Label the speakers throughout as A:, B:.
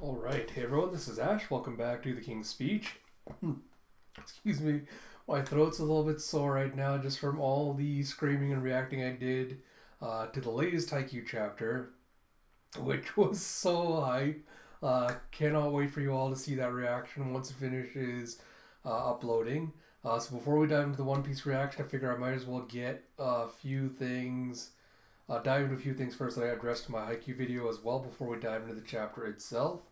A: Alright, hey everyone, this is Ash. Welcome back to the King's Speech. Excuse me, my throat's a little bit sore right now just from all the screaming and reacting I did to the latest Haikyuu chapter, which was so hype. Cannot wait for you all to see that reaction once it finishes uploading. So before we dive into the One Piece reaction, I figure I might as well get a few things dive into a few things first that I addressed in my Haikyuu video as well before we dive into the chapter itself.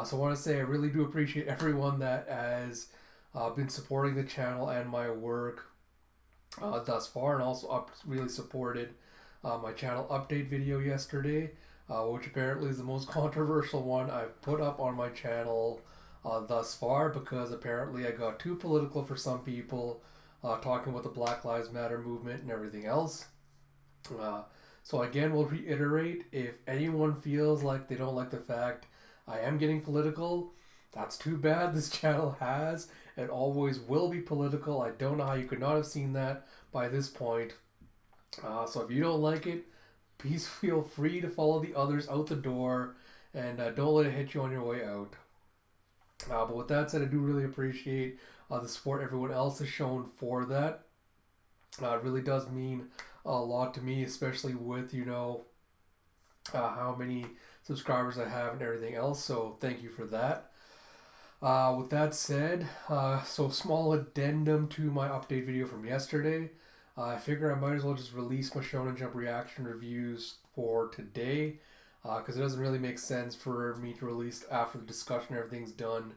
A: So I want to say I really do appreciate everyone that has been supporting the channel and my work thus far, and also really supported my channel update video yesterday, which apparently is the most controversial one I've put up on my channel thus far, because apparently I got too political for some people, talking about the Black Lives Matter movement and everything else. So again, we'll reiterate, if anyone feels like they don't like the fact I am getting political, that's too bad. This channel has and always will be political. I don't know how you could not have seen that by this point. So if you don't like it, please feel free to follow the others out the door, and don't let it hit you on your way out. But with that said, I do really appreciate the support everyone else has shown for that. It really does mean a lot to me, especially with, how many subscribers I have and everything else. So thank you for that. With that said, so small addendum to my update video from yesterday. I figure I might as well just release my Shonen Jump reaction reviews for today, because it doesn't really make sense for me to release after the discussion and everything's done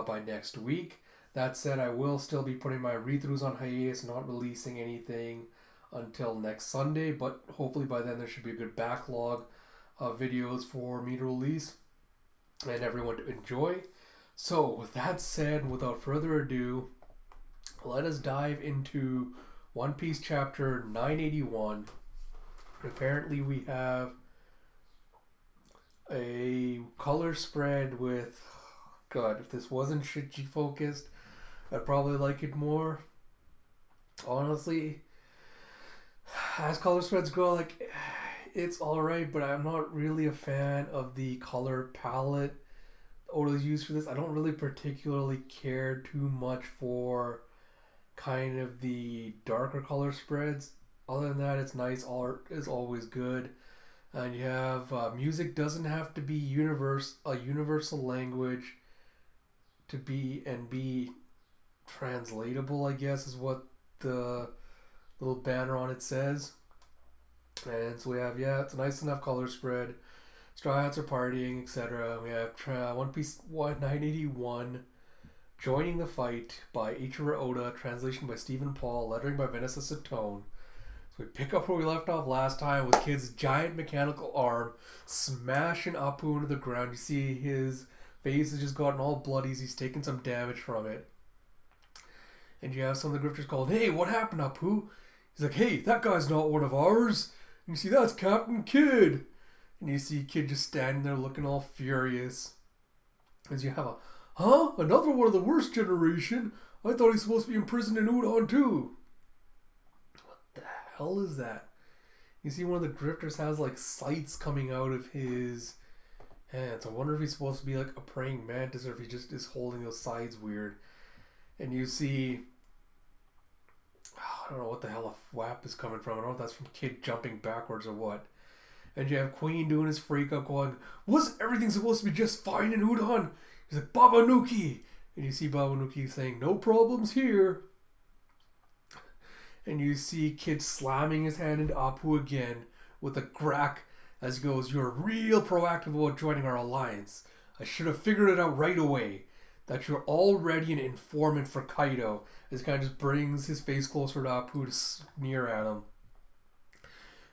A: by next week. That said, I will still be putting my read-throughs on hiatus, not releasing anything until next Sunday, but hopefully by then there should be a good backlog of videos for me to release and everyone to enjoy. So with that said, without further ado, let us dive into One Piece chapter 981. Apparently we have a color spread with, God, if this wasn't Shiji focused, I'd probably like it more. Honestly, as color spreads go, it's alright, but I'm not really a fan of the color palette Oda's used for this. I don't really particularly care too much for kind of the darker color spreads. Other than that, it's nice. Art is always good. And you have music doesn't have to be a universal language to be translatable, I guess, is what the little banner on it says. And so we have, it's a nice enough color spread. Straw Hats are partying, etc. We have One Piece 981, Joining the Fight by Ichiro Oda, translation by Stephen Paul, lettering by Vanessa Satone. So we pick up where we left off last time with Kid's giant mechanical arm smashing Apu into the ground. You see his face has just gotten all bloody as he's taken some damage from it. And you have some of the grifters called, "Hey, what happened, Apu?" He's like, "Hey, that guy's not one of ours." And you see, that's Captain Kid. And you see Kid just standing there looking all furious. As you have another one of the worst generation? I thought he's supposed to be imprisoned in Udon too. What the hell is that? You see one of the grifters has sights coming out of his hands. I wonder if he's supposed to be like a praying mantis, or if he just is holding those sides weird. And you see, I don't know what the hell a flap is coming from. I don't know if that's from Kid jumping backwards or what. And you have Queen doing his freak out going, "Wasn't everything supposed to be just fine in Udon?" He's like, "Babanuki!" And you see Babanuki saying, "No problems here." And you see Kid slamming his hand into Apu again with a crack as he goes, "You're real proactive about joining our alliance. I should have figured it out right away. That you're already an informant for Kaido." As he kind of just brings his face closer to Apu to sneer at him.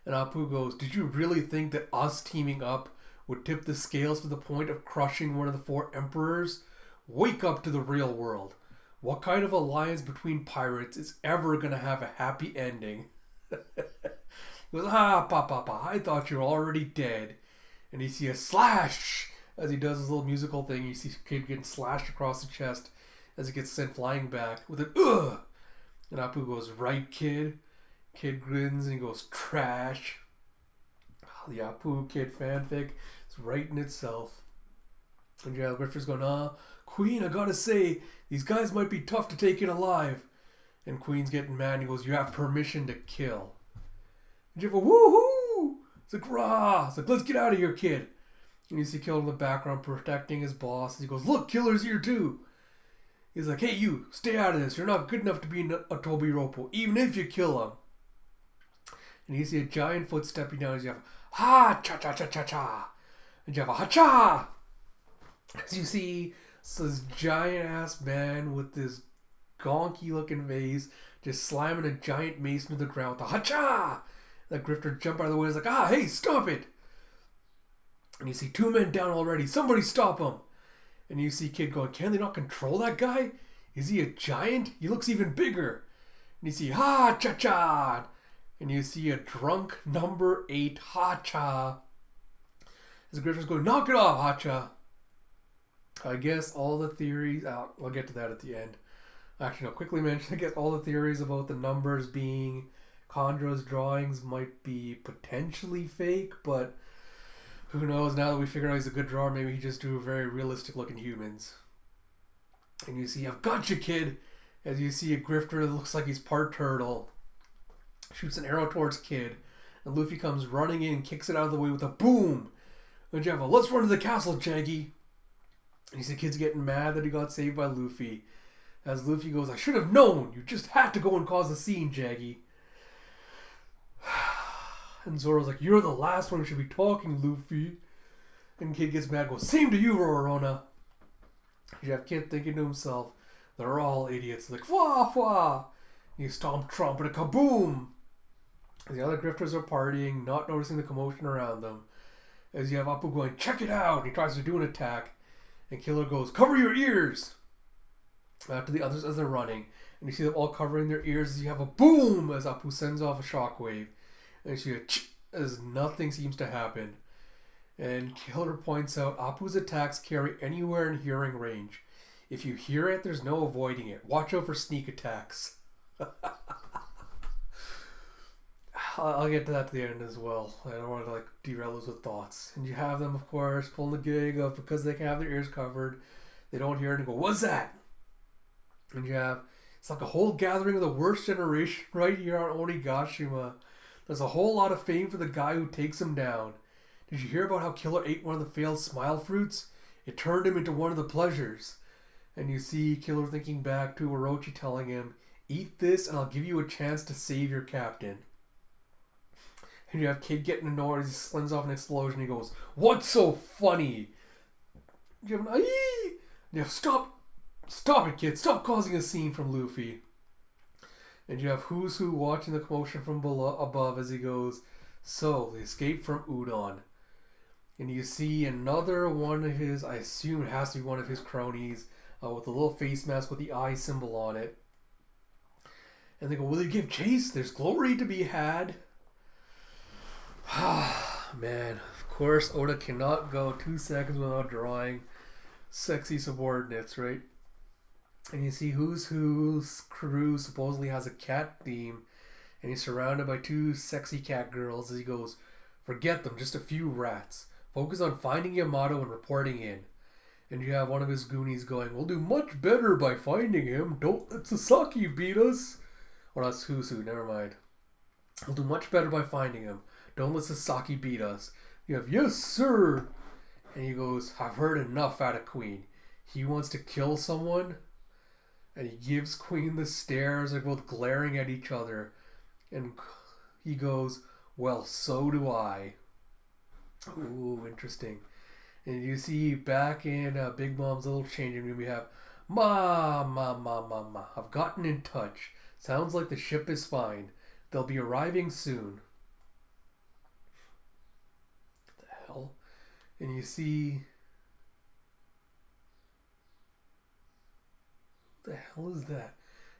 A: And Apu goes, "Did you really think that us teaming up would tip the scales to the point of crushing one of the 4 emperors? Wake up to the real world. What kind of alliance between pirates is ever going to have a happy ending?" He goes, Papa, I thought you were already dead." And you see a slash as he does his little musical thing. You see Kid getting slashed across the chest as he gets sent flying back with an ugh. And Apu goes, "Right, Kid?" Kid grins and he goes, "Trash." The Apu Kid fanfic is writing itself. And you have Grifter's going, Queen, I gotta say, these guys might be tough to take in alive. And Queen's getting mad and he goes, you have permission to kill. And you have a woohoo! It's like, rah! It's like, let's get out of here, kid. And you see Killer in the background protecting his boss. And he goes, look, Killer's here too. He's like, hey, you, stay out of this. You're not good enough to be a Tobiropo, even if you kill him. And you see a giant foot stepping down as you have, ha-cha-cha-cha-cha-cha. And you have a ha-cha! As you see this giant-ass man with this gonky-looking vase just slamming a giant mace into the ground with a ha-cha! That Grifter jump out of the way. He's like, hey, stop it! And you see 2 men down already. Somebody stop him! And you see Kid going, can they not control that guy? Is he a giant? He looks even bigger. And you see, ha-cha-cha! And you see a drunk number 8 ha-cha. As the Grifter's going, knock it off, ha-cha! I guess all the theories, I'll get to that at the end. Actually, no, quickly mention, I guess all the theories about the numbers being Kondra's drawings might be potentially fake, but who knows, now that we figured out he's a good drawer, maybe he just drew very realistic looking humans. And you see, I've got you, kid! As you see a Grifter that looks like he's part turtle. Shoots an arrow towards Kid, and Luffy comes running in and kicks it out of the way with a boom! And you have a, let's run to the castle, Jaggy! And you see Kid's getting mad that he got saved by Luffy. As Luffy goes, I should have known! You just had to go and cause a scene, Jaggy. And Zoro's like, you're the last one who should be talking, Luffy. And Kid gets mad and goes, same to you, Rorona. You have Kid thinking to himself, they're all idiots. Like, wah, wah. And you stomp Trump and a kaboom. The other Grifters are partying, not noticing the commotion around them. As you have Appu going, check it out. And he tries to do an attack. And Killer goes, cover your ears. After the others as they're running. And you see them all covering their ears as you have a boom as Appu sends off a shockwave. And you see a ch as nothing seems to happen. And Killer points out Appu's attacks carry anywhere in hearing range. If you hear it, there's no avoiding it. Watch out for sneak attacks. I'll get to that at the end as well. I don't want to derail those with thoughts. And you have them, of course, pulling the gig of because they can have their ears covered. They don't hear it and go, what's that? And you have, it's like a whole gathering of the worst generation right here on Onigashima. There's a whole lot of fame for the guy who takes him down. Did you hear about how Killer ate one of the failed smile fruits? It turned him into one of the pleasures. And you see Killer thinking back to Orochi telling him, eat this and I'll give you a chance to save your captain. And you have Kid getting annoyed as he slings off an explosion. He goes, what's so funny? You have an you have, stop it, kid. Stop causing a scene from Luffy. And you have Who's Who watching the commotion from below, above as he goes, so they escaped from Udon. And you see another one of his, I assume it has to be one of his cronies, with a little face mask with the eye symbol on it. And they go, will they give chase? There's glory to be had. Man, of course Oda cannot go 2 seconds without drawing sexy subordinates, right? And you see Who's Who's crew supposedly has a cat theme, and he's surrounded by 2 sexy cat girls as he goes, forget them, just a few rats. Focus on finding Yamato and reporting in. And you have one of his goonies going, we'll do much better by finding him. Don't let Sasaki beat us. Or that's Who's Who, never mind. We'll do much better by finding him. Don't let Sasaki beat us. You have, yes, sir. And he goes, I've heard enough out of Queen. He wants to kill someone. And he gives Queen the stares. They're both glaring at each other. And he goes, well, so do I. Ooh, interesting. And you see back in Big Mom's little changing room, we have, Ma. I've gotten in touch. Sounds like the ship is fine. They'll be arriving soon. What the hell? And you see... What the hell is that?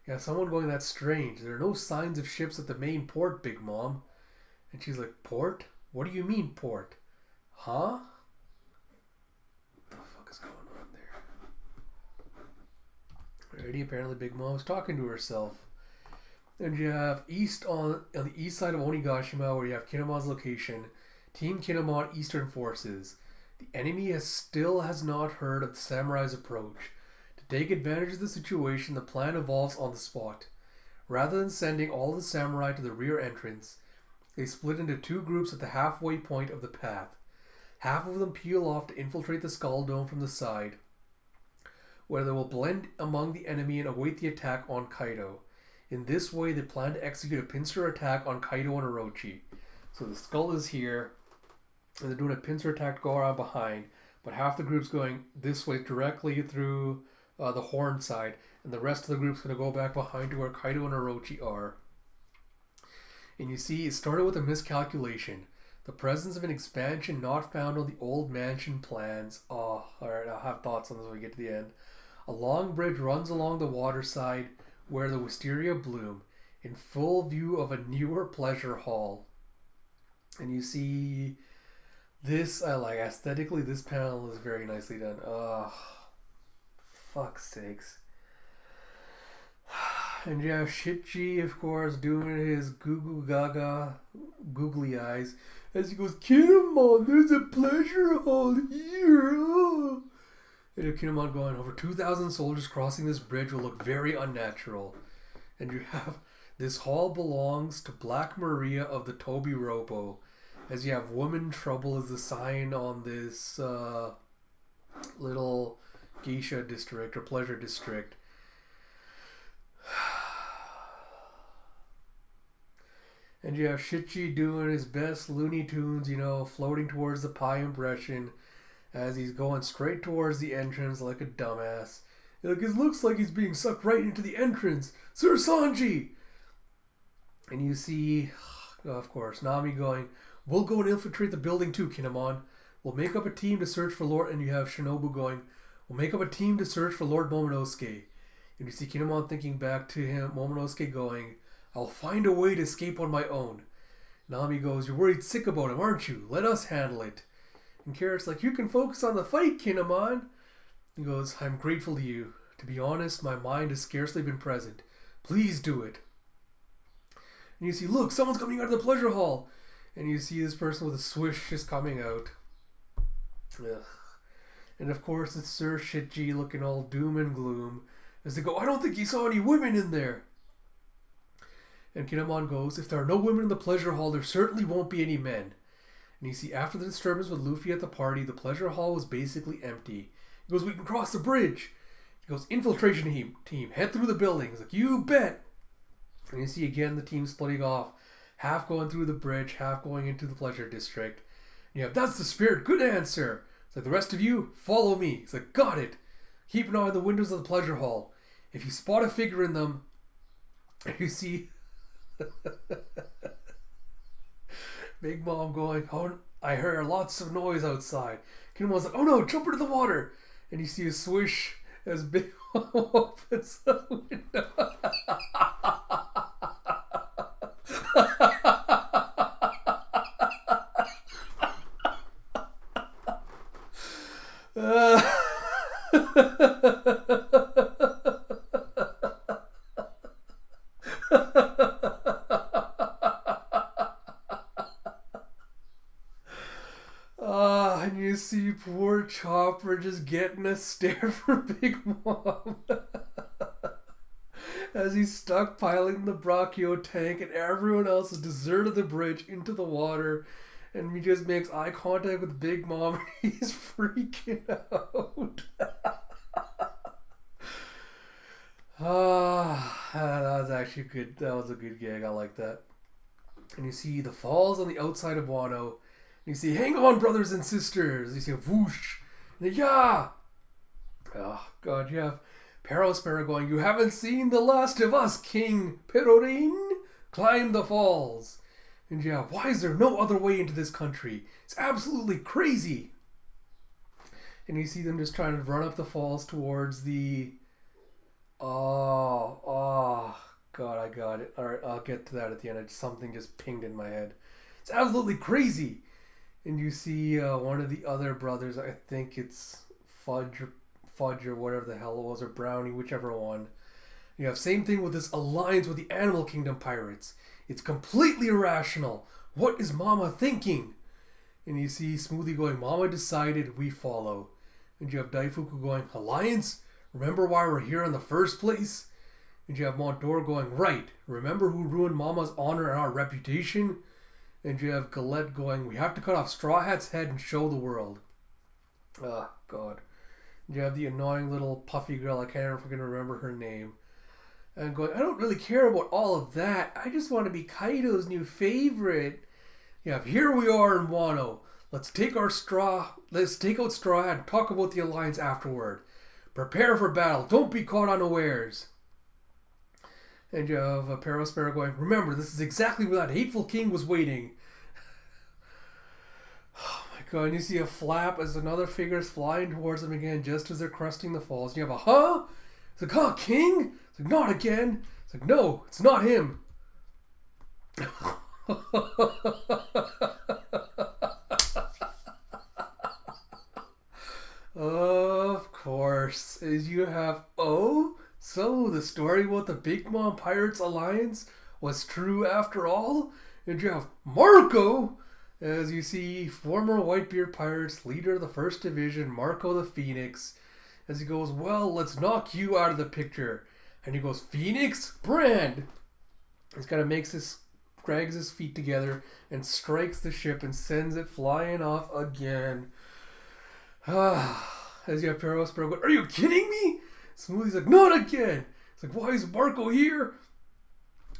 A: Yeah, someone going, that's strange. There are no signs of ships at the main port, Big Mom. And she's like, port? What do you mean, port? Huh? What the fuck is going on there? Alrighty, apparently Big Mom's talking to herself. And you have east on the east side of Onigashima, where you have Kinama's location. Team Kinama Eastern Forces. The enemy still has not heard of the samurai's approach. To take advantage of the situation, the plan evolves on the spot. Rather than sending all the samurai to the rear entrance, they split into two groups at the halfway point of the path. Half of them peel off to infiltrate the skull dome from the side, where they will blend among the enemy and await the attack on Kaido. In this way, they plan to execute a pincer attack on Kaido and Orochi. So the skull is here, and they're doing a pincer attack to go around behind, but half the group's going this way directly through the horn side, and the rest of the group's going to go back behind to where Kaido and Orochi are. And you see, it started with a miscalculation. The presence of an expansion not found on the old mansion plans. Oh, alright, I'll have thoughts on this when we get to the end. A long bridge runs along the water side where the wisteria bloom, in full view of a newer pleasure hall. And you see this, I like aesthetically, this panel is very nicely done. Oh, fuck's sakes. And you have Shitji, of course, doing his goo goo gaga googly eyes as he goes, Kinemon, there's a pleasure hall here. Oh. And Kinemon going, over 2,000 soldiers crossing this bridge will look very unnatural. And you have, this hall belongs to Black Maria of the Toby Robo, as you have woman trouble as the sign on this little geisha district or pleasure district. And you have Shitji doing his best Looney Tunes, you know, floating towards the pie impression as he's going straight towards the entrance like a dumbass. Like, it looks like he's being sucked right into the entrance. Sir Sanji! And you see, of course, Nami going, we'll go and infiltrate the building too, Kinemon. We'll make up a team to search for Lord... And you have Shinobu going, we'll make up a team to search for Lord Momonosuke. And you see Kinemon thinking back to him, Momonosuke going, I'll find a way to escape on my own. Nami goes, you're worried sick about him, aren't you? Let us handle it. And Carrot's like, you can focus on the fight, Kinemon. He goes, I'm grateful to you. To be honest, my mind has scarcely been present. Please do it. And you see, look, someone's coming out of the pleasure hall. And you see this person with a swish just coming out. Ugh. And of course, it's Sir Shitji looking all doom and gloom as they go, I don't think he saw any women in there. And Kinemon goes, if there are no women in the pleasure hall, there certainly won't be any men. And you see, after the disturbance with Luffy at the party, the pleasure hall was basically empty. He goes, we can cross the bridge. He goes, infiltration team, head through the buildings. Like, you bet. And you see again the team splitting off, half going through the bridge, half going into the pleasure district. And you have, that's the spirit, good answer. It's like, the rest of you, follow me. He's like, got it. Keep an eye on the windows of the pleasure hall. If you spot a figure in them, and you see Big Mom going, oh, I heard lots of noise outside. Kinemon's like, oh no, jump into the water. And you see a swish as Big Mom opens the window. And you see poor Chopper just getting a stare from Big Mom as he's stockpiling the Brachio tank and everyone else has deserted the bridge into the water, and he just makes eye contact with Big Mom and he's freaking out. That was actually good. That was a good gag. I like that. And you see the falls on the outside of Wano. And you see, hang on, brothers and sisters. You see a whoosh. And a yeah. Oh, God, you have Perospero going, you haven't seen the last of us, King Perorin. Climb the falls. And you have, why is there no other way into this country? It's absolutely crazy. And you see them just trying to run up the falls towards the... Oh, God, I got it. Alright, I'll get to that at the end. Something just pinged in my head. It's absolutely crazy. And you see one of the other brothers, I think it's Fudge or whatever the hell it was, or Brownie, whichever one. You have same thing with this alliance with the Animal Kingdom pirates. It's completely irrational. What is Mama thinking? And you see Smoothie going, Mama decided, we follow. And you have Daifuku going, Alliance? Remember why we're here in the first place? And you have Montour going, right. Remember who ruined Mama's honor and our reputation? And you have Galette going, we have to cut off Straw Hat's head and show the world. Oh, God. And you have the annoying little puffy girl, I can't freaking remember her name. And going, I don't really care about all of that. I just want to be Kaido's new favorite. You have, here we are in Wano. Let's take out Straw Hat and talk about the Alliance afterward. Prepare for battle. Don't be caught unawares. And you have Perospero going, remember, this is exactly where that hateful king was waiting. Oh my God, and you see a flap as another figure is flying towards them again just as they're cresting the falls. And you have a, huh? It's like, huh, king? It's like, not again. It's like, no, it's not him. Of course, as you have, oh, so the story about the Big Mom Pirates Alliance was true after all? And you have Marco, as you see former Whitebeard Pirates leader of the First Division, Marco the Phoenix, as he goes, well, let's knock you out of the picture. And he goes, Phoenix? Brand! He's kind of drags his feet together and strikes the ship and sends it flying off again. As you have Perospero going, are you kidding me? Smoothie's like, not again. It's like, why is Marco here?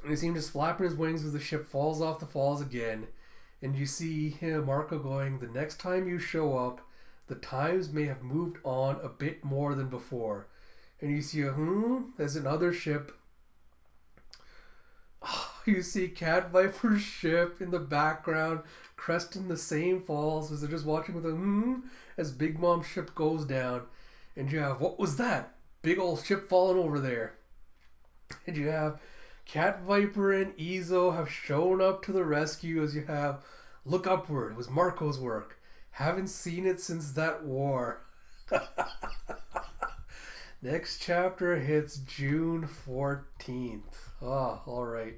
A: And you see him just flapping his wings as the ship falls off the falls again. And you see him, Marco, going, the next time you show up, the times may have moved on a bit more than before. And you see there's another ship. You see Cat Viper's ship in the background, cresting the same falls as they're just watching with a as Big Mom's ship goes down. And you have, what was that? Big old ship falling over there. And you have Cat Viper and Izo have shown up to the rescue as you have, look upward, it was Marco's work. Haven't seen it since that war. Next chapter hits June 14th. Oh, alright.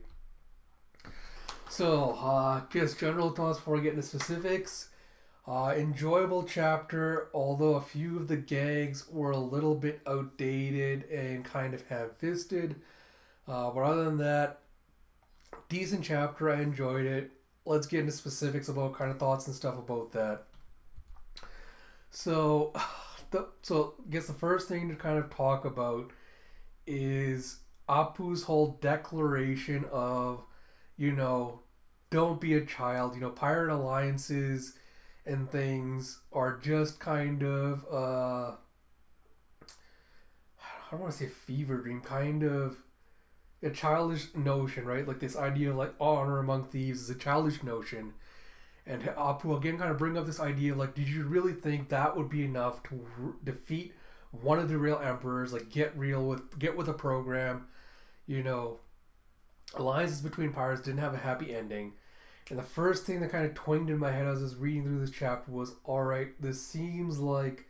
A: So, just general thoughts before I get into specifics. Enjoyable chapter, although a few of the gags were a little bit outdated and kind of ham-fisted. But other than that, decent chapter, I enjoyed it. Let's get into specifics about kind of thoughts and stuff about that. So I guess the first thing to kind of talk about is Apu's whole declaration of, don't be a child. Pirate alliances and things are just kind of, I don't want to say fever dream, kind of a childish notion, right? Like this idea of like honor among thieves is a childish notion. And Apu again kind of bring up this idea of like, did you really think that would be enough to defeat one of the real emperors? Like get with a program. Alliances between pirates didn't have a happy ending. And the first thing that kind of twinged in my head as I was reading through this chapter was, alright, this seems like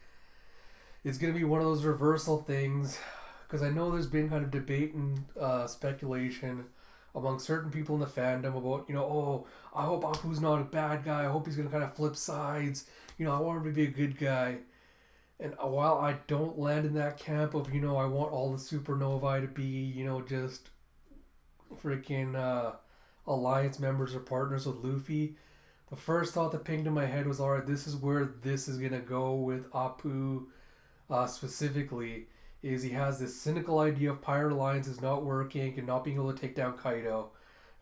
A: it's going to be one of those reversal things. Because I know there's been kind of debate and speculation among certain people in the fandom about, I hope Apu's not a bad guy. I hope he's going to kind of flip sides. I want him to be a good guy. And while I don't land in that camp of, I want all the supernovae to be, just freaking alliance members or partners with Luffy, the first thought that pinged in my head was, alright, this is where this is going to go with Apu specifically. Is he has this cynical idea of pirate alliances not working and not being able to take down Kaido.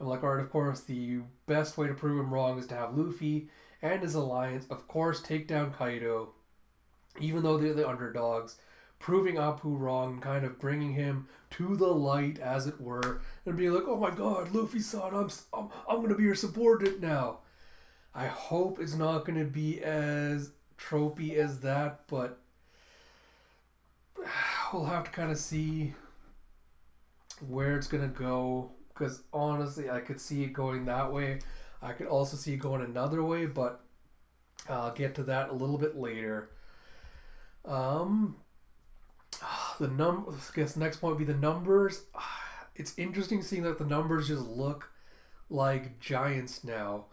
A: I'm like, alright, of course, the best way to prove him wrong is to have Luffy and his alliance, of course, take down Kaido, even though they're the underdogs, proving Apu wrong, kind of bringing him to the light, as it were, and being like, oh my god, Luffy-san, I'm going to be your subordinate now. I hope it's not going to be as tropey as that, but we'll have to kind of see where it's going to go, because honestly I could see it going that way. I could also see it going another way, but I'll get to that a little bit later. I guess the next point would be the numbers. It's interesting seeing that the numbers just look like giants now.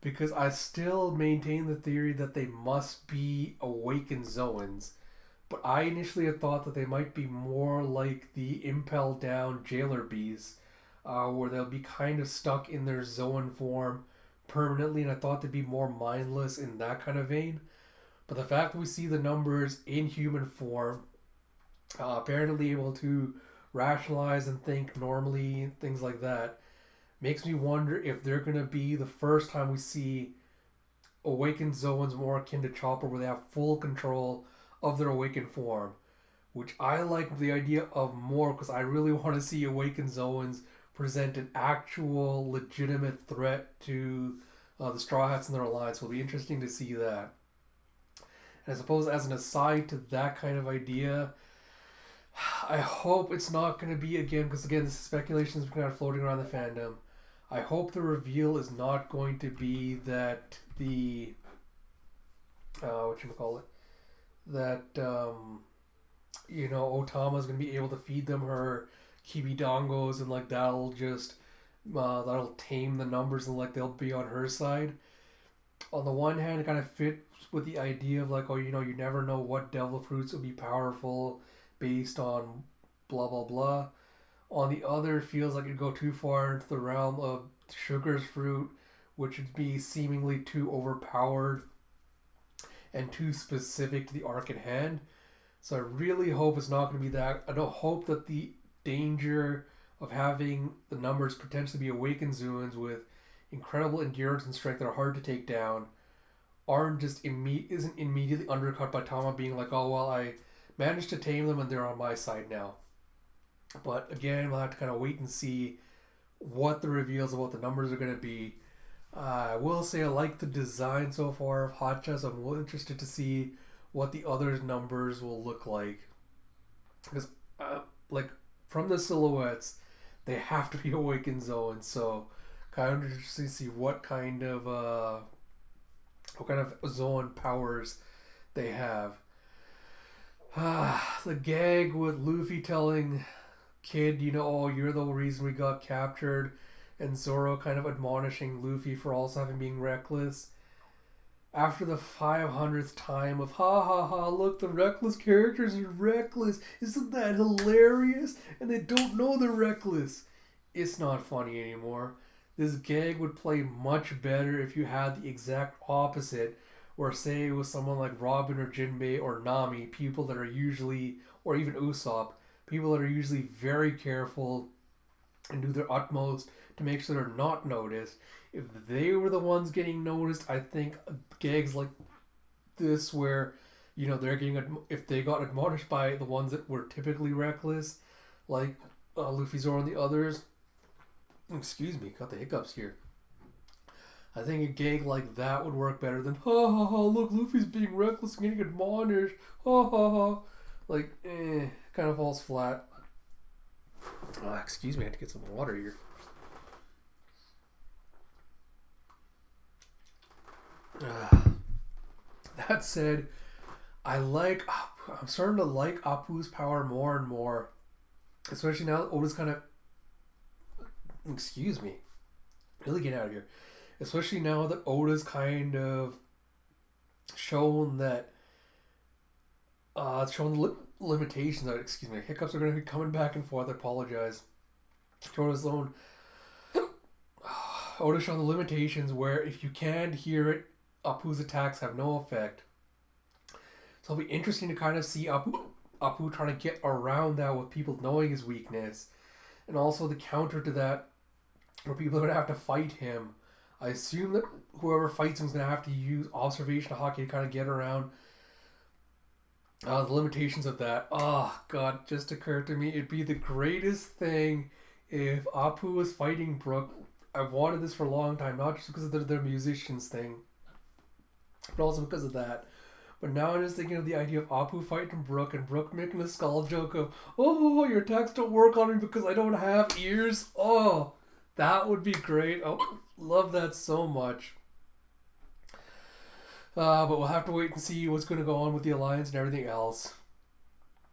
A: because I still maintain the theory that they must be awakened Zoans. But I initially had thought that they might be more like the impel down jailer bees, where they'll be kind of stuck in their Zoan form permanently, and I thought they'd be more mindless in that kind of vein. But the fact that we see the numbers in human form, apparently able to rationalize and think normally, things like that, makes me wonder if they're going to be the first time we see awakened Zoans more akin to Chopper, where they have full control of their awakened form, which I like the idea of more because I really want to see awakened Zoans present an actual legitimate threat to the Straw Hats and their alliance. It'll be interesting to see that. And I suppose as an aside to that kind of idea, I hope it's not going to be again, because again, this is speculation that's kind of floating around the fandom. I hope the reveal is not going to be that the whatchamacallit, that Otama's going to be able to feed them her kibidongos, and like that'll just that'll tame the numbers, and like they'll be on her side. On the one hand, it kind of fits with the idea of like, oh, you never know what devil fruits will be powerful based on blah blah blah. On the other, it feels like it'd go too far into the realm of Sugar's fruit, which would be seemingly too overpowered and too specific to the arc at hand. So I really hope it's not going to be that. I don't hope that the danger of having the numbers potentially be awakened Zoans with incredible endurance and strength that are hard to take down isn't immediately undercut by Tama being like, oh well, I managed to tame them and they're on my side now. But again, we'll have to kind of wait and see what the reveals of what the numbers are going to be. I will say I like the design so far of Hot Chess. I'm interested to see what the other numbers will look like. Because, like, from the silhouettes, they have to be awakened Zoans. So, kind of interested to see what kind of Zoan powers they have. The gag with Luffy telling Kid, oh, you're the reason we got captured, and Zoro kind of admonishing Luffy for also having being reckless. After the 500th time of ha ha ha, look, the reckless characters are reckless. Isn't that hilarious? And they don't know they're reckless. It's not funny anymore. This gag would play much better if you had the exact opposite, or say it was someone like Robin or Jinbei or Nami, people that are usually, or even Usopp, people that are usually very careful and do their utmost to make sure they're not noticed. If they were the ones getting noticed, I think gags like this where, they're getting, if they got admonished by the ones that were typically reckless, like Luffy, Zoro, and the others, excuse me, got the hiccups here. I think a gag like that would work better than, ha ha ha, look, Luffy's being reckless and getting admonished, ha ha ha. Like, kind of falls flat. Excuse me, I had to get some water here. That said, I'm starting to like Apu's power more and more. Especially now that Oda's kind of, excuse me, really get out of here. Especially now that Oda's kind of shown that, shown the limitations. Excuse me, hiccups are going to be coming back and forth. I apologize. Oda's shown the limitations where if you can't hear it, Apu's attacks have no effect. So it'll be interesting to kind of see Apu trying to get around that with people knowing his weakness. And also the counter to that, where people are going to have to fight him. I assume that whoever fights him is going to have to use observation hockey to kind of get around the limitations of that. Oh, God, just occurred to me. It'd be the greatest thing if Apu was fighting Brook. I've wanted this for a long time, not just because of their musicians thing, but also because of that. But now I'm just thinking of the idea of Apu fighting Brook, and Brook making a skull joke of, oh, your attacks don't work on me because I don't have ears. Oh, that would be great. Oh, love that so much. But we'll have to wait and see what's going to go on with the Alliance and everything else.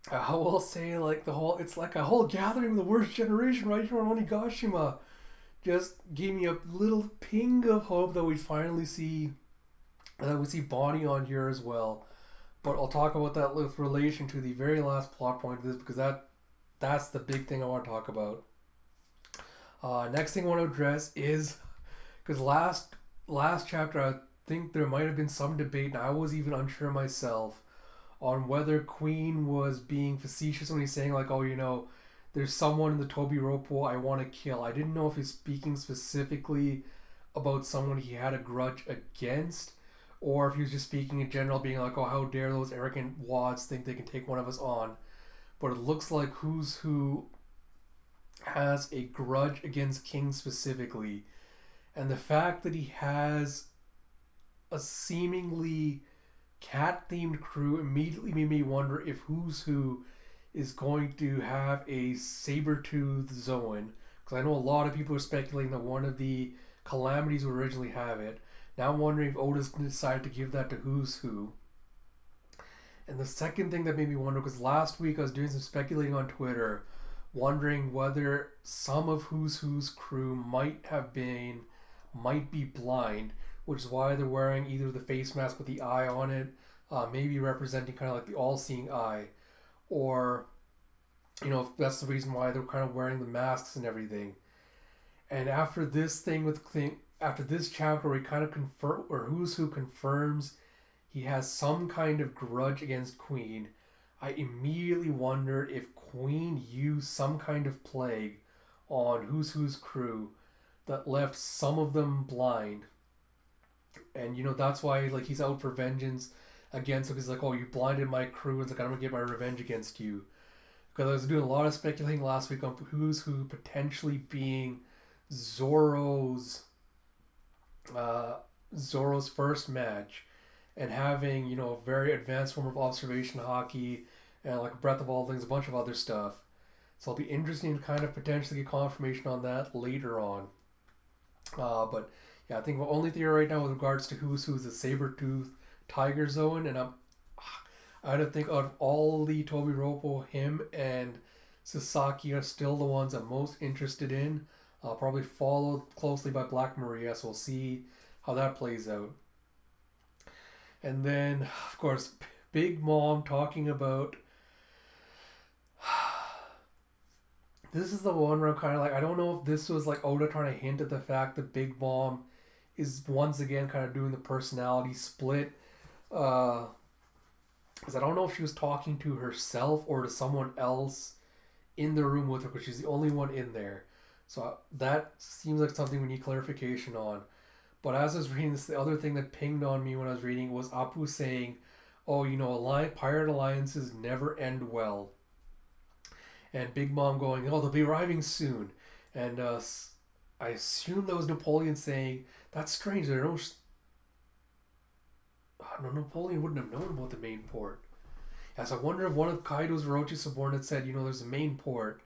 A: I will say, it's like a whole gathering of the worst generation right here on Onigashima. just gave me a little ping of hope that we finally see Bonnie on here as well. But I'll talk about that with relation to the very last plot point of this, because that's the big thing I want to talk about. Next thing I want to address is, because last chapter I think there might have been some debate, and I was even unsure myself, on whether Queen was being facetious when he's saying like, oh, there's someone in the Toby Ropo I want to kill. I didn't know if he's speaking specifically about someone he had a grudge against, or if he was just speaking in general, being like, oh, how dare those arrogant wads think they can take one of us on. But it looks like Who's Who has a grudge against King specifically. And the fact that he has a seemingly cat-themed crew immediately made me wonder if Who's Who is going to have a saber-toothed Zoan. Because I know a lot of people are speculating that one of the Calamities would originally have it. Now I'm wondering if Oda's decided to give that to Who's Who. And the second thing that made me wonder, because last week I was doing some speculating on Twitter, wondering whether some of Who's Who's crew might be blind, which is why they're wearing either the face mask with the eye on it, maybe representing kind of like the all-seeing eye, or if that's the reason why they're kind of wearing the masks and everything. And after this chapter, we kind of Who's Who confirms he has some kind of grudge against Queen. I immediately wondered if Queen used some kind of plague on Who's Who's crew that left some of them blind. And that's why like he's out for vengeance against him. He's like, oh, you blinded my crew. It's like, I'm gonna get my revenge against you. Because I was doing a lot of speculating last week on Who's Who potentially being Zoro's first match, and having a very advanced form of observation hockey and like Breath of All Things, a bunch of other stuff. So it'll be interesting to kind of potentially get confirmation on that later on. But yeah, I think the only theory right now with regards to Who's Who is a saber-toothed tiger Zoan, and I don't think out of all the Toby Ropo, him and Sasaki are still the ones I'm most interested in. Probably followed closely by Black Maria, so we'll see how that plays out. And then, of course, Big Mom talking about... This is the one where I'm kind of like, I don't know if this was like Oda trying to hint at the fact that Big Mom is once again kind of doing the personality split. Because I don't know if she was talking to herself or to someone else in the room with her, because she's the only one in there. So that seems like something we need clarification on. But as I was reading this, the other thing that pinged on me when I was reading was Apu saying, oh, pirate alliances never end well. And Big Mom going, oh, they'll be arriving soon. And I assume that was Napoleon saying, that's strange, there are no... Napoleon wouldn't have known about the main port. Yes, I wonder if one of Kaido's Orochi subordinates said, there's a main port.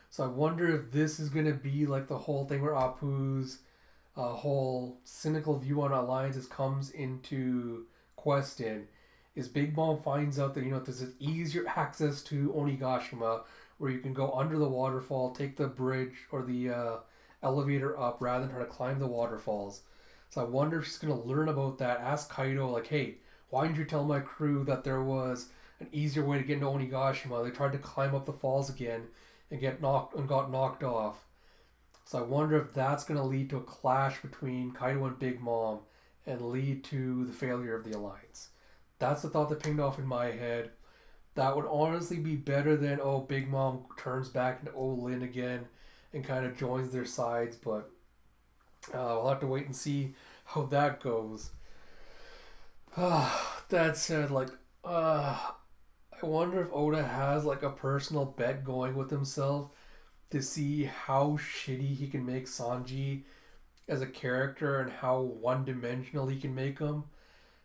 A: So I wonder if this is going to be like the whole thing where Apu's whole cynical view on alliances comes into question. Is Big Mom finds out that, there's easier access to Onigashima, where you can go under the waterfall, take the bridge or the elevator up rather than try to climb the waterfalls. So I wonder if she's going to learn about that, ask Kaido, like, hey, why didn't you tell my crew that there was an easier way to get into Onigashima? They tried to climb up the falls again and got knocked off. So I wonder if that's going to lead to a clash between Kaido and Big Mom and lead to the failure of the alliance. That's the thought that pinged off in my head. That would honestly be better than, Big Mom turns back into Olin again and kind of joins their sides, but we'll have to wait and see how that goes. That said, I wonder if Oda has like a personal bet going with himself to see how shitty he can make Sanji as a character and how one-dimensional he can make him.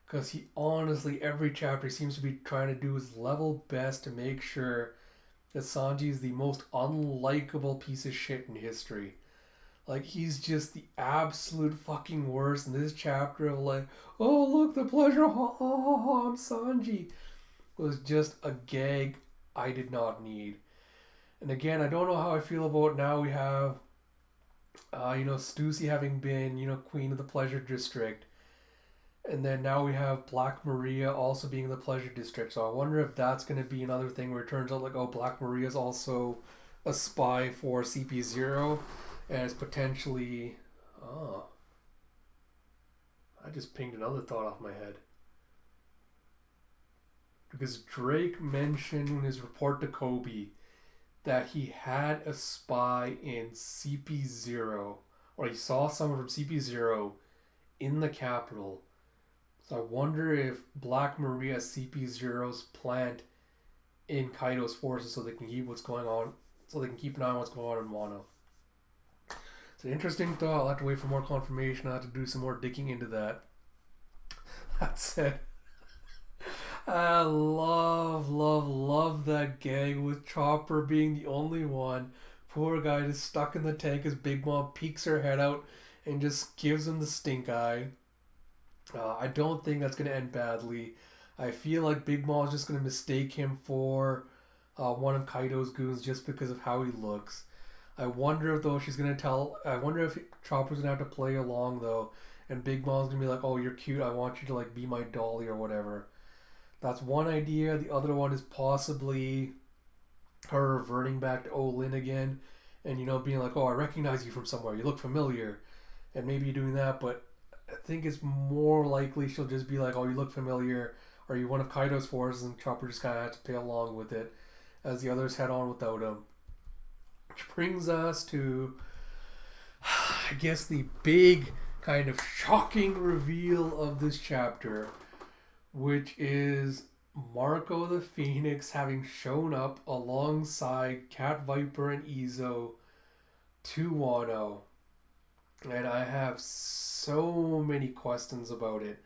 A: Because he honestly, every chapter seems to be trying to do his level best to make sure that Sanji is the most unlikable piece of shit in history. Like, he's just the absolute fucking worst in this chapter of like, oh, look, the pleasure, I'm Sanji. Was just a gag I did not need. And again, I don't know how I feel about now we have Stussy having been, queen of the Pleasure District. And then now we have Black Maria also being the Pleasure District. So I wonder if that's going to be another thing where it turns out like, oh, Black Maria is also a spy for CP0 and it's potentially. Oh. I just pinged another thought off my head. Because Drake mentioned in his report to Kobe that he had a spy in CP0, or he saw someone from CP0 in the capital. So I wonder if Black Maria CP0's plant in Kaido's forces so they can keep what's going on, so they can keep an eye on what's going on in Wano. It's an interesting thought. I'll have to wait for more confirmation. I'll have to do some more digging into that. That said, I love that gag with Chopper being the only one. Poor guy just stuck in the tank as Big Mom peeks her head out and just gives him the stink eye. I don't think that's going to end badly. I feel like Big Mom is just going to mistake him for one of Kaido's goons just because of how he looks. I wonder if though she's going to tell. I wonder if Chopper's going to have to play along though, and Big Mom's going to be like, "Oh, you're cute. I want you to like be my dolly or whatever." That's one idea. The other one is possibly her reverting back to Olin again, and being like, "Oh, I recognize you from somewhere. You look familiar," and maybe doing that. But I think it's more likely she'll just be like, "Oh, you look familiar. Are you one of Kaido's forces?" And Chopper just kind of has to play along with it as the others head on without him. Which brings us to, I guess, the big kind of shocking reveal of this chapter, which is Marco the Phoenix having shown up alongside Cat Viper and Izo to Wano. And I have so many questions about it.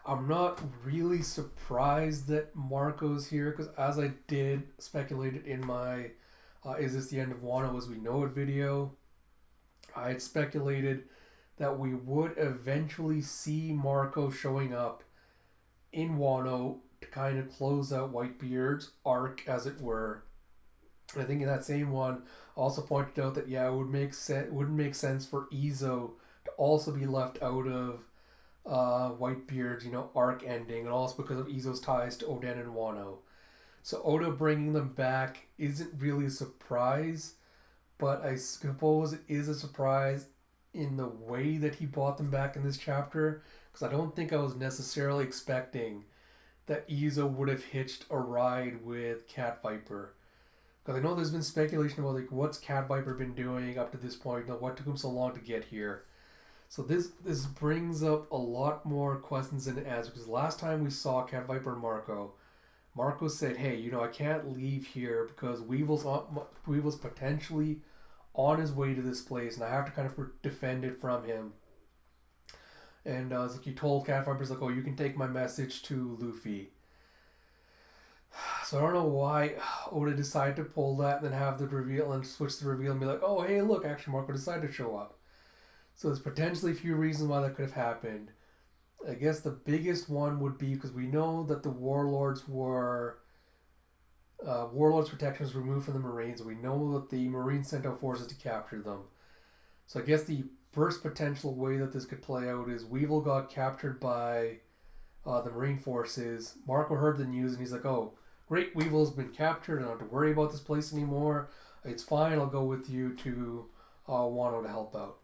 A: I'm not really surprised that Marco's here because as I did speculate it in my Is This the End of Wano as We Know It video, I had speculated that we would eventually see Marco showing up in Wano to kind of close out Whitebeard's arc, as it were. And I think in that same one, also pointed out that it wouldn't make sense for Izo to also be left out of Whitebeard's arc ending, and also because of Izo's ties to Oden and Wano. So Oda bringing them back isn't really a surprise, but I suppose it is a surprise in the way that he brought them back in this chapter, because I don't think I was necessarily expecting that Izo would have hitched a ride with Cat Viper. Because I know there's been speculation about like what's Cat Viper been doing up to this point, what took him so long to get here. So this brings up a lot more questions than answers, because last time we saw Cat Viper and Marco said, "Hey, I can't leave here because Weevil's potentially on his way to this place, and I have to kind of defend it from him." And it's like he told Cat Viper's like, "Oh, you can take my message to Luffy." So I don't know why Oda decided to pull that and then have the reveal and switch the reveal and be like, "Oh, hey, look, actually Marco decided to show up." So there's potentially a few reasons why that could have happened. I guess the biggest one would be because we know that the Warlord's protection was removed from the Marines. We know that the Marines sent out forces to capture them. So I guess the first potential way that this could play out is Weevil got captured by the Marine forces. Marco heard the news and he's like, "Oh, great, Weevil's been captured. I don't have to worry about this place anymore. It's fine. I'll go with you to Wano to help out."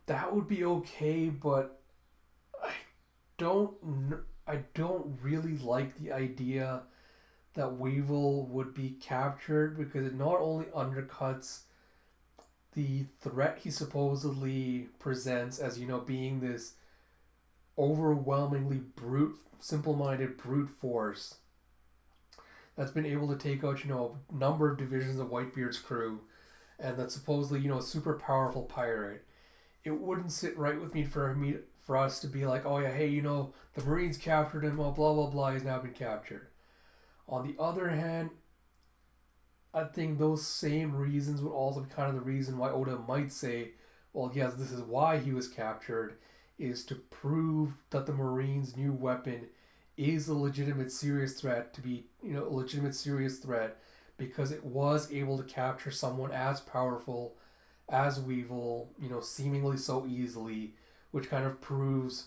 A: That would be okay, but I don't really like the idea that Weevil would be captured, because it not only undercuts the threat he supposedly presents as being this overwhelmingly simple-minded brute force that's been able to take out a number of divisions of Whitebeard's crew, and that's supposedly a super powerful pirate. It wouldn't sit right with me for us to be like, "Oh yeah, hey, the Marines captured him, oh, blah blah blah, he's now been captured." On the other hand, I think those same reasons would also be kind of the reason why Oda might say, "Well, yes, this is why he was captured, is to prove that the Marines' new weapon is a legitimate serious threat because it was able to capture someone as powerful as Weevil, seemingly so easily, which kind of proves,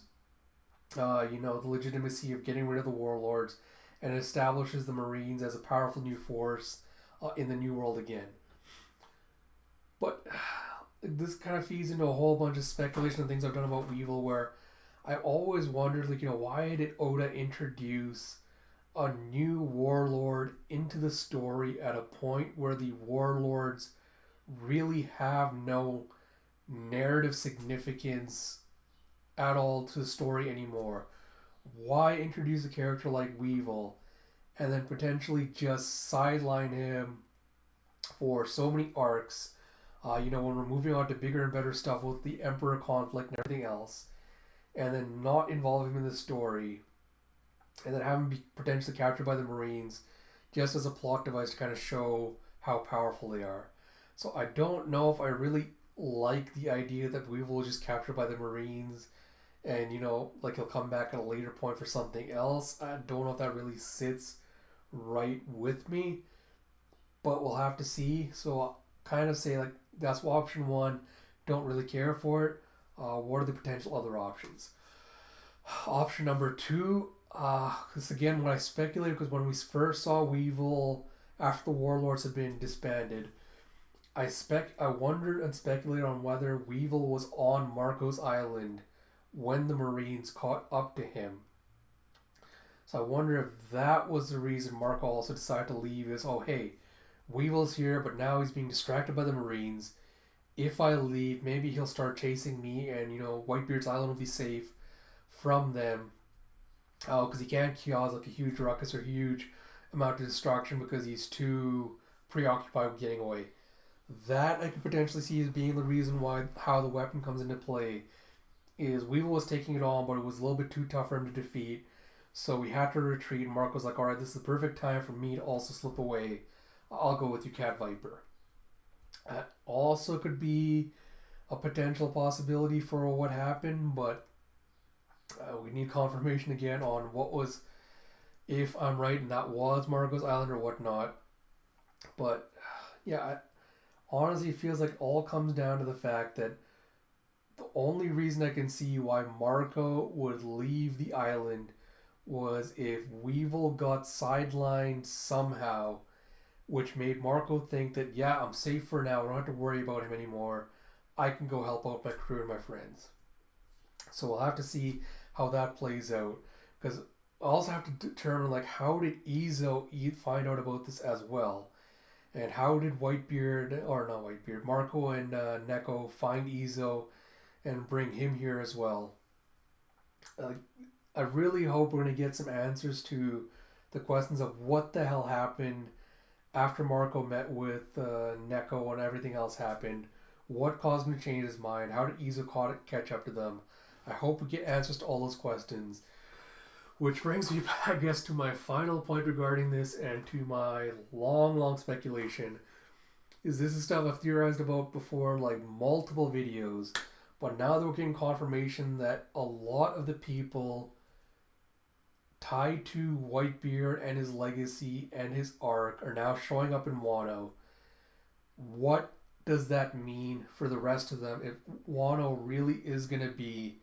A: the legitimacy of getting rid of the warlords and establishes the Marines as a powerful new force in the New World again. But this kind of feeds into a whole bunch of speculation and things I've done about Weevil, where I always wondered, why did Oda introduce a new warlord into the story at a point where the warlords really have no narrative significance at all to the story anymore? Why introduce a character like Weevil and then potentially just sideline him for so many arcs, when we're moving on to bigger and better stuff with the Emperor conflict and everything else, and then not involve him in the story, and then have him be potentially captured by the Marines just as a plot device to kind of show how powerful they are. So I don't know if I really like the idea that Weevil was just captured by the Marines and, he'll come back at a later point for something else. I don't know if that really sits right with me, but we'll have to see. So I'll kind of say, that's option one. Don't really care for it. What are the potential other options? Option number two, because again, when I speculated, because when we first saw Weevil after the Warlords had been disbanded, I wondered and speculated on whether Weevil was on Marco's Island when the Marines caught up to him. So I wonder if that was the reason Marco also decided to leave, is, oh hey, Weevil's here, but now he's being distracted by the Marines. If I leave, maybe he'll start chasing me, and Whitebeard's Island will be safe from them. Because he can't cause a huge ruckus or huge amount of destruction because he's too preoccupied with getting away. That I could potentially see as being the reason how the weapon comes into play. Is Weevil was taking it on, but it was a little bit too tough for him to defeat. So we had to retreat, and Marco's like, alright, this is the perfect time for me to also slip away. I'll go with you, Cat Viper. That also could be a potential possibility for what happened, but we need confirmation again on if I'm right and that was Marco's Island or whatnot. But yeah, honestly, it feels like all comes down to the fact that the only reason I can see why Marco would leave the island was if Weevil got sidelined somehow, which made Marco think that, yeah, I'm safe for now, I don't have to worry about him anymore, I can go help out my crew and my friends. So we'll have to see how that plays out, because I also have to determine, how did Izo find out about this as well? And how did Marco and Neko find Izo and bring him here as well? I really hope we're going to get some answers to the questions of what the hell happened after Marco met with Neko and everything else happened. What caused him to change his mind? How did Izo catch up to them? I hope we get answers to all those questions. Which brings me, I guess, to my final point regarding this and to my long speculation. This is stuff I've theorized about before, multiple videos. But now that we're getting confirmation that a lot of the people tied to Whitebeard and his legacy and his arc are now showing up in Wano, what does that mean for the rest of them if Wano really is going to be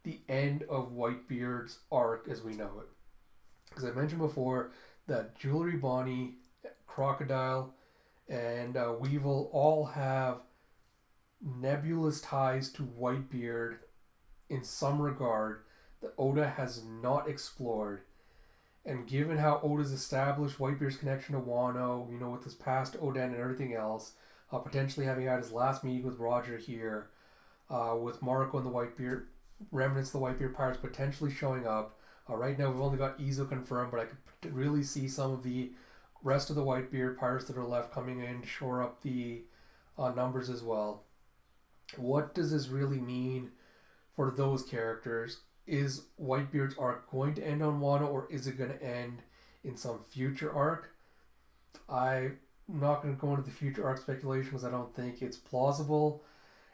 A: the end of Whitebeard's arc as we know it? Because I mentioned before that Jewelry Bonnie, Crocodile, and Weevil all have nebulous ties to Whitebeard in some regard that Oda has not explored. And given how Oda's established Whitebeard's connection to Wano, with his past Oden and everything else, potentially having had his last meeting with Roger here, with Marco and the Whitebeard, remnants of the Whitebeard pirates potentially showing up. Right now we've only got Izo confirmed, but I could really see some of the rest of the Whitebeard pirates that are left coming in to shore up the numbers as well. What does this really mean for those characters? Is Whitebeard's arc going to end on Wano, or is it going to end in some future arc? I'm not going to go into the future arc speculation because I don't think it's plausible,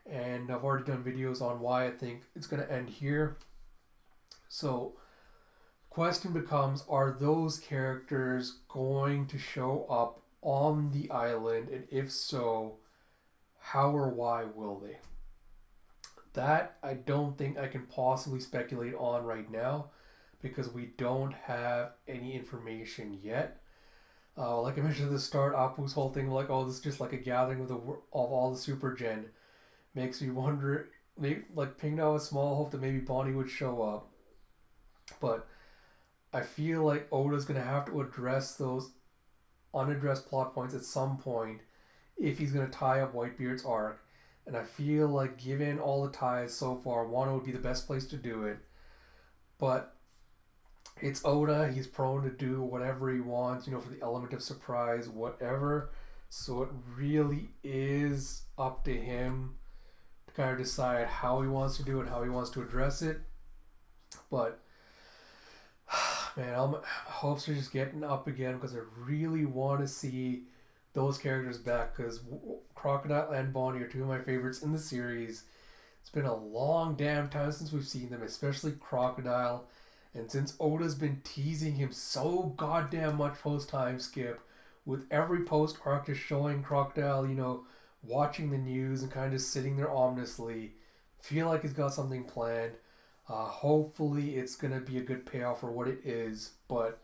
A: and I've already done videos on why I think it's going to end here. So, question becomes, are those characters going to show up on the island? And if so, how or why will they? That I don't think I can possibly speculate on right now because we don't have any information yet. Like I mentioned at the start, Apu's whole thing, like, oh, this is just like a gathering of all the Super Gen, makes me wonder. Maybe, like, pinged out a small hope that maybe Bonnie would show up, but I feel like Oda's gonna have to address those unaddressed plot points at some point if he's gonna tie up Whitebeard's arc. And I feel like, given all the ties so far, Wano would be the best place to do it. But it's Oda. He's prone to do whatever he wants, for the element of surprise, whatever. So it really is up to him to kind of decide how he wants to do it, how he wants to address it. But, man, my hopes are just getting up again because I really want to see those characters back, because Crocodile and Bonnie are two of my favorites in the series. It's been a long damn time since we've seen them, especially Crocodile. And since Oda's been teasing him so goddamn much post-time skip, with every post-arc just showing Crocodile, watching the news and kind of just sitting there ominously, feel like he's got something planned. Hopefully it's going to be a good payoff for what it is, but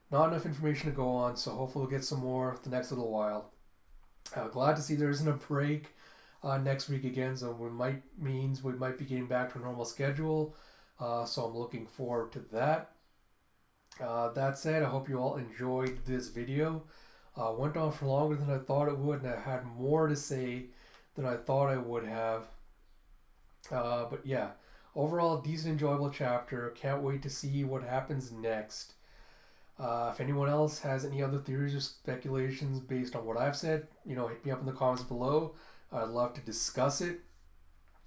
A: not enough information to go on, so hopefully we'll get some more the next little while. Glad to see there isn't a break next week again, so we might be getting back to a normal schedule. So I'm looking forward to that. That said, I hope you all enjoyed this video. Went on for longer than I thought it would, and I had more to say than I thought I would have. But yeah, overall, decent, enjoyable chapter. Can't wait to see what happens next. If anyone else has any other theories or speculations based on what I've said, hit me up in the comments below. I'd love to discuss it.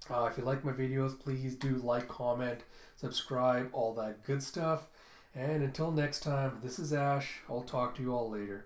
A: If you like my videos, please do like, comment, subscribe, all that good stuff. And until next time, this is Ash. I'll talk to you all later.